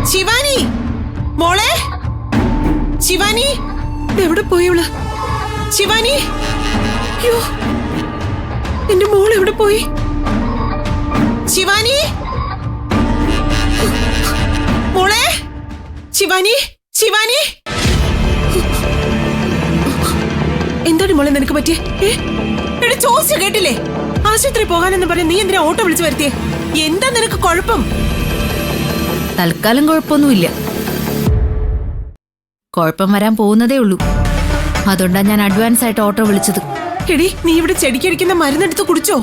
ശിവാനി മോളെ, ശിവാനി എവിടെ പോയവള്? ശിവാനി, അയ്യോ എന്റെ മോൾ എവിടെ പോയി? ശിവാനി മോളെ, ശിവാനി, ശിവാനി എന്താണ് മോളെ നിനക്ക് പറ്റിയേ? എടി ചോദിച്ച കേട്ടില്ലേ? ആശുപത്രി പോകാനെന്ന് പറഞ്ഞ് നീ എന്തിനാ ഓട്ടോ വിളിച്ചു വരുത്തിയേ? എന്താ നിനക്ക് കുഴപ്പം? തൽക്കാലം കുഴപ്പമൊന്നുമില്ല. കുഴപ്പം വരാൻ പോകുന്നതേ ഉള്ളൂ. അതുകൊണ്ടാ ഞാൻ അഡ്വാൻസ് ആയിട്ട് ഓട്ടോ വിളിച്ചത്. എടി നീ ഇവിടെ ചെടിക്കടിക്കുന്ന മരുന്നെടുത്ത് കുടിച്ചോ?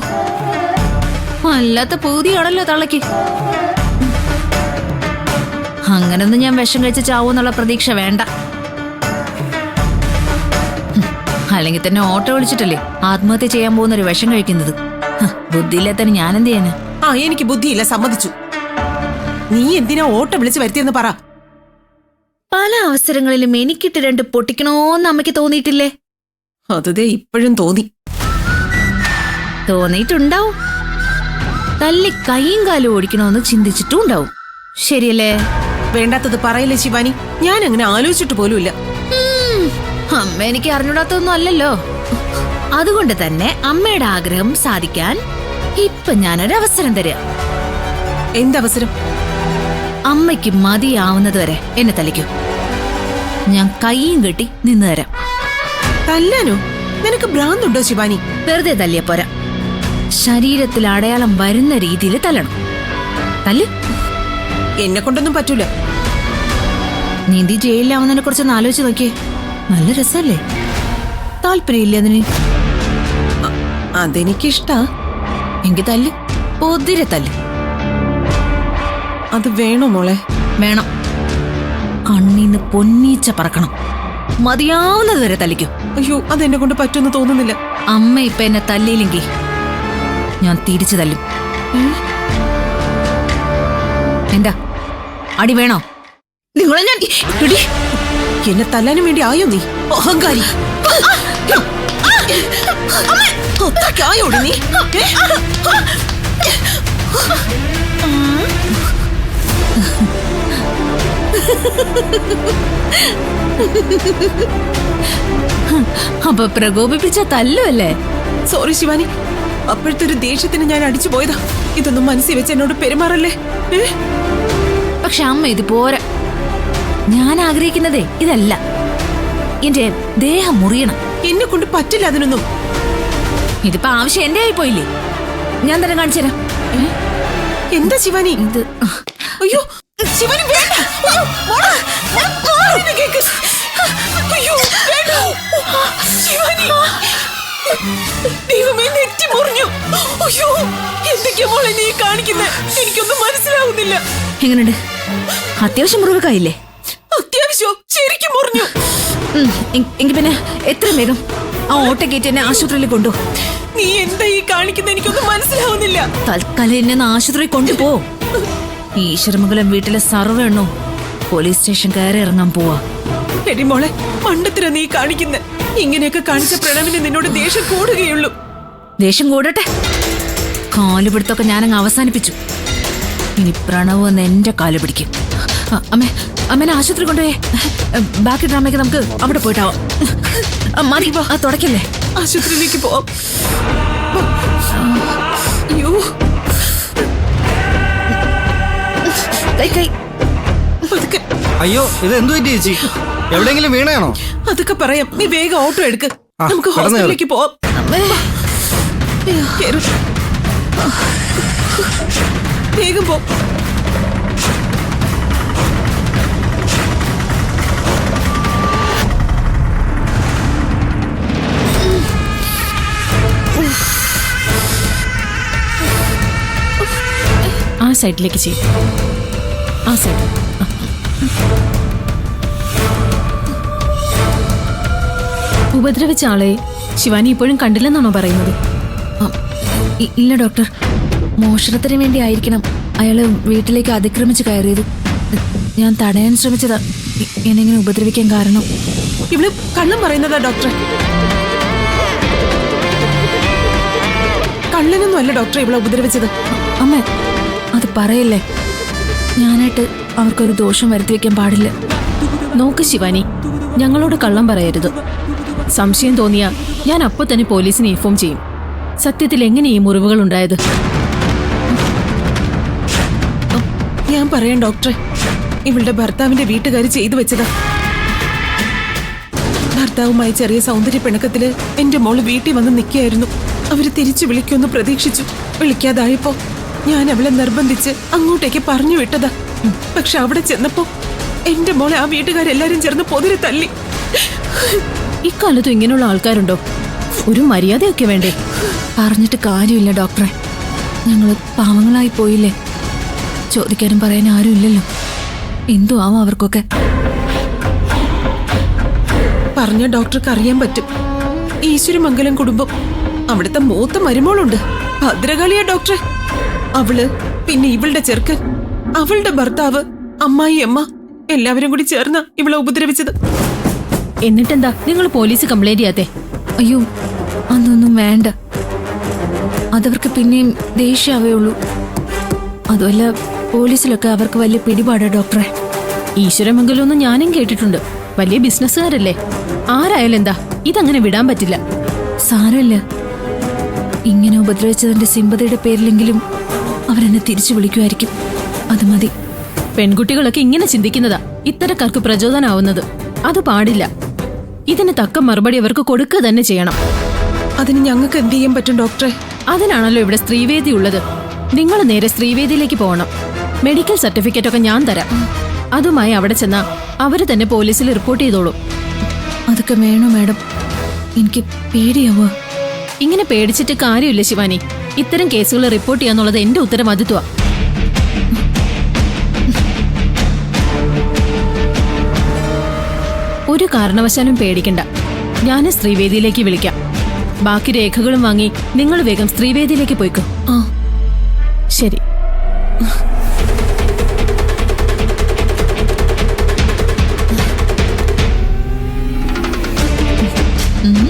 അല്ലാത്ത പൂതിയാണല്ലോ തള്ളക്ക്. അങ്ങനൊന്നും ഞാൻ വിഷം കഴിച്ച് ചാവൂന്നുള്ള പ്രതീക്ഷ വേണ്ട. അല്ലെങ്കിൽ തന്നെ ഓട്ടോ വിളിച്ചിട്ടല്ലേ ആത്മഹത്യ ചെയ്യാൻ പോകുന്നൊരു വിഷം കഴിക്കുന്നത്. ബുദ്ധിയില്ലാത്തന്നെ ഞാൻ എന്ത് ചെയ്യാന്? എനിക്ക് ബുദ്ധിയില്ല, സമ്മതിച്ചു. നീ എന്തിനാ ഓട്ടോ വിളിച്ച് വരുത്തിയെന്ന് പറ. പല അവസരങ്ങളിലും എനിക്കിട്ട് രണ്ട് പൊട്ടിക്കണോന്ന് അമ്മയ്ക്ക് തോന്നിയിട്ടില്ലേ? അതേ ഇപ്പോഴും തോന്നിയിട്ടുണ്ടാവും. തല്ലി കൈയും കാലും ഓടിക്കണോന്ന് ചിന്തിച്ചിട്ടും ഉണ്ടാവും. ശരിയല്ലേ? വേണ്ടാത്തത് പറയില്ലേ ശിവാനി, ഞാൻ അങ്ങനെ ആലോചിച്ചിട്ട് പോലുമില്ല. അമ്മ എനിക്ക് അറിഞ്ഞൂടാത്തൊന്നും അല്ലല്ലോ. അതുകൊണ്ട് തന്നെ അമ്മയുടെ ആഗ്രഹം സാധിക്കാൻ ഇപ്പൊ ഞാനൊരു അവസരം തരാം. എന്തവസരം? അമ്മയ്ക്ക് മതിയാവുന്നത് വരെ എന്നെ തല്ലിക്കൂ. ഞാൻ കൈയും കെട്ടി നിന്ന് തരാം. തല്ലാനോ? നിനക്ക് ഭ്രാന്തുണ്ടോ ശിവാനി? വെറുതെ തല്ലിയ പോരാ, ശരീരത്തിൽ അടയാളം വരുന്ന രീതിയിൽ തല്ലണം. തല്ല്. എന്നെ കൊണ്ടൊന്നും പറ്റൂല. നീന്തി ജയിലിലാവുന്നതിനെ കുറിച്ചൊന്ന് ആലോചിച്ച് നോക്കിയേ. നല്ല രസല്ലേ? താല്പര്യമില്ല അതിന്? അതെനിക്കിഷ്ടാ. എങ്കിൽ തല്ല്, ഒതിരെ തല്ല്. അത് വേണോ മോളെ? വേണം. കണ്ണീന്ന് പൊന്നീച്ച പറക്കണം. മതിയാവുന്നത് വരെ തല്ലിക്കും. അയ്യോ, അതെന്നെ കൊണ്ട് പറ്റുമെന്ന് തോന്നുന്നില്ല. അമ്മ ഇപ്പൊ എന്നെ തല്ലിയില്ലെങ്കിൽ ഞാൻ തിരിച്ചു തല്ലും. എന്താ അടി വേണോ? നിങ്ങളെ ഞാൻ എന്നെ തല്ലാനും വേണ്ടി ആയോ നീ? അഹങ്കാരി. അത്രയ്ക്കായോടി നീ? അപ്പൊ പ്രകോപിപ്പിച്ച തല്ലുമല്ലേ? സോറി ശിവാനി, അപ്പോഴത്തെ ഒരു ദേഷ്യത്തിന് ഞാൻ അടിച്ചു പോയതാ. ഇതൊന്നും മനസ്സിൽ വെച്ച് എന്നോട് പെരുമാറല്ലേ. പക്ഷെ അമ്മ ഇത് പോരാ. ഞാൻ ആഗ്രഹിക്കുന്നതേ ഇതല്ല. എന്റെ ദേഹം മുറിയണം. എന്നെ കൊണ്ട് പറ്റില്ല അതിനൊന്നും. ഇതിപ്പോ ആവശ്യം എന്റെ ആയി പോയില്ലേ? ഞാൻ തന്നെ കാണിച്ചു തരാം. എന്താ ശിവാനി ഇത്? അയ്യോ ശിവാനി വേണ്ട. അയ്യോ, മോളെ, ഞാൻ പറയുന്നത് കേക്ക്. അയ്യോ വേണ്ട ശിവാനി. ദൈവമേ, നെറ്റി മുറിഞ്ഞു. അയ്യോ, എന്തൊക്കെയാ മോളെ നീ കാണിക്കുന്നത്? എനിക്കൊന്നും മനസ്സിലാവുന്നില്ല. എങ്ങനെയുണ്ട്? അത്യാവശ്യം മുറിവൊക്കെയില്ലേ? അത്യാവശ്യം ശരിക്കും മുറിഞ്ഞു. എങ്കിൽ പിന്നെ എത്രയും വേഗം ആ ഓട്ടോ കയറ്റി എന്നെ ആശുപത്രിയിൽ കൊണ്ടു. നീ എന്താ ഈ കാണിക്കുന്നത്? എനിക്കൊന്നും മനസ്സിലാവുന്നില്ല. തൽക്കാലം എന്നെ ആശുപത്രിയിൽ കൊണ്ടുപോ. ഈശ്വരമംഗലം വീട്ടിലെ സർവ്വ എണ്ണോ പോലീസ് സ്റ്റേഷൻ കയറി ഇറങ്ങാൻ പോവാ. എടി മോളെ, മണ്ടത്തിനാ നീ കാണിക്കുന്നത്. ഇങ്ങനെയൊക്കെ കാണിച്ച പ്രണവിന് നിന്നോട് ദേഷ്യം കൂടുകയുള്ളൂ. ദേഷ്യം കൂടട്ടെ. കാലുപിടുത്തൊക്കെ ഞാനങ്ങ് അവസാനിപ്പിച്ചു. ഇനി പ്രണവ് എന്ന് എന്റെ കാല് പിടിക്കും. അമ്മേനെ ആശുപത്രി കൊണ്ടുപോയേ. ബാക്കി ഡ്രാമയ്ക്ക് നമുക്ക് അവിടെ പോയിട്ടാവാം. മതി, തുടക്കല്ലേ? ആശുപത്രിയിലേക്ക് പോവാം. അയ്യോ, അയ്യോ, ഇത് എന്തു പറ്റി ചേച്ചി? എവിടെയെങ്കിലും വീണയാണോ? അതൊക്കെ പറയാം. നീ വേഗം ഓട്ടോ എടുക്ക്. നമുക്ക് ഹോസ്പിറ്റലിലേക്ക് പോവാം. വേഗം പോ. ആ സൈഡിലേക്ക് ചെയ്യും. ആ സൈഡ്. ഉപദ്രവിച്ച ആളെ ശിവാനി ഇപ്പോഴും കണ്ടില്ലെന്നാണോ പറയുന്നത്? ഇല്ല ഡോക്ടർ, മോഷണത്തിന് വേണ്ടി ആയിരിക്കണം അയാള് വീട്ടിലേക്ക് അതിക്രമിച്ച് കയറിയത്. ഞാൻ തടയാൻ ശ്രമിച്ചതാ എന്നെങ്ങനെ ഉപദ്രവിക്കാൻ കാരണം. ഇവള് കള്ളം പറയുന്നതാ ഡോക്ടർ. കള്ളനൊന്നും അല്ല ഡോക്ടർ ഇവളെ ഉപദ്രവിച്ചത്. അമ്മ അത് പറയല്ലേ. ഞാനായിട്ട് അവർക്കൊരു ദോഷം വരുത്തി വെക്കാൻ പാടില്ല. നോക്ക് ശിവാനി, ഞങ്ങളോട് കള്ളം പറയരുത്. സംശയം തോന്നിയാ ഞാൻ അപ്പൊ തന്നെ പോലീസിനെ ഇൻഫോം ചെയ്യും. സത്യത്തിൽ എങ്ങനെ ഈ മുറിവുകൾ ഉണ്ടായത്? ഞാൻ പറയാം ഡോക്ടറെ, ഇവളുടെ ഭർത്താവിന്റെ വീട്ടുകാർ ചെയ്തു വെച്ചതാ. ഭർത്താവുമായി ചെറിയ സൗന്ദര്യ പിണക്കത്തില് എന്റെ മോള് വീട്ടിൽ വന്ന് നിൽക്കുകയായിരുന്നു. അവര് തിരിച്ചു വിളിക്കുമെന്ന് പ്രതീക്ഷിച്ചു. വിളിക്കാതായപ്പോ ഞാൻ അവളെ നിർബന്ധിച്ച് അങ്ങോട്ടേക്ക് പറഞ്ഞു വിട്ടതാ. പക്ഷെ അവിടെ ചെന്നപ്പോ എന്റെ മോളെ ആ വീട്ടുകാരെല്ലാരും ചേർന്ന് പൊതിരെ തല്ലി. ഇക്കാലത്തും ഇങ്ങനെയുള്ള ആൾക്കാരുണ്ടോ? ഒരു മര്യാദയൊക്കെ വേണ്ടേ? പറഞ്ഞിട്ട് കാര്യമില്ല ഡോക്ടറെ, ഞങ്ങൾ പാവങ്ങളായി പോയില്ലേ. ചോദിക്കാനും പറയാൻ ആരും ഇല്ലല്ലോ. എന്തോ ആവാം അവർക്കൊക്കെ. പറഞ്ഞ ഡോക്ടർക്ക് അറിയാൻ പറ്റും. ഈശ്വരമംഗലം കുടുംബം, അവിടുത്തെ മൂത്ത മരുമോളുണ്ട്, ഭദ്രകാളിയ ഡോക്ടറെ. അവള്, പിന്നെ ഇവളുടെ ചെറുക്കൻ, അവളുടെ ഭർത്താവ്, അമ്മായി അമ്മ എല്ലാവരും കൂടി ചേർന്ന ഇവളെ ഉപദ്രവിച്ചത്. എന്നിട്ടെന്താ നിങ്ങൾ പോലീസ് കംപ്ലൈന്റ് ചെയ്യാത്തെ? അയ്യോ, അതൊന്നും വേണ്ട. അതവർക്ക് പിന്നെയും ദേഷ്യാവേ ഉള്ളൂ. അതുമല്ല, പോലീസിലൊക്കെ അവർക്ക് വലിയ പിടിപാടാ ഡോക്ടറെ. ഈശ്വരമംഗലമൊന്നും ഞാനും കേട്ടിട്ടുണ്ട്. വലിയ ബിസിനസ്സുകാരല്ലേ? ആരായാലും എന്താ, ഇതങ്ങനെ വിടാൻ പറ്റില്ല. സാരമില്ല, ഇങ്ങനെ ഉപദ്രവിച്ചതിന്റെ സിമ്പതിയുടെ പേരിലെങ്കിലും അവരെന്നെ തിരിച്ചു വിളിക്കുമായിരിക്കും. അത് മതി. പെൺകുട്ടികളൊക്കെ ഇങ്ങനെ ചിന്തിക്കുന്നതാ ഇത്തരക്കാർക്ക് പ്രചോദനാവുന്നത്. അത് പാടില്ല. ഇതിന് തക്ക മറുപടി അവർക്ക് കൊടുക്കുക തന്നെ ചെയ്യണം. അതിന് ഞങ്ങൾക്ക് എന്ത് ചെയ്യാൻ പറ്റും ഡോക്ടറെ? അതിനാണല്ലോ ഇവിടെ സ്ത്രീവേദി ഉള്ളത്. നിങ്ങൾ നേരെ സ്ത്രീവേദിയിലേക്ക് പോകണം. മെഡിക്കൽ സർട്ടിഫിക്കറ്റ് ഒക്കെ ഞാൻ തരാം. അതുമായി അവിടെ ചെന്നാ അവര് തന്നെ പോലീസിൽ റിപ്പോർട്ട് ചെയ്തോളൂ. അതൊക്കെ വേണോ മാഡം? എനിക്ക് പേടിയാവുക. ഇങ്ങനെ പേടിച്ചിട്ട് കാര്യമില്ല ശിവാനി. ഇത്തരം കേസുകൾ റിപ്പോർട്ട് ചെയ്യാന്നുള്ളത് എന്റെ ഉത്തരവാദിത്വ. ഒരു കാരണവശാലും പേടിക്കണ്ട. ഞാൻ സ്ത്രീവേദിയിലേക്ക് വിളിക്കാം. ബാക്കി രേഖകളും വാങ്ങി നിങ്ങൾ വേഗം സ്ത്രീവേദിയിലേക്ക് പോയിക്കോ. ആ ശരി. ഉം.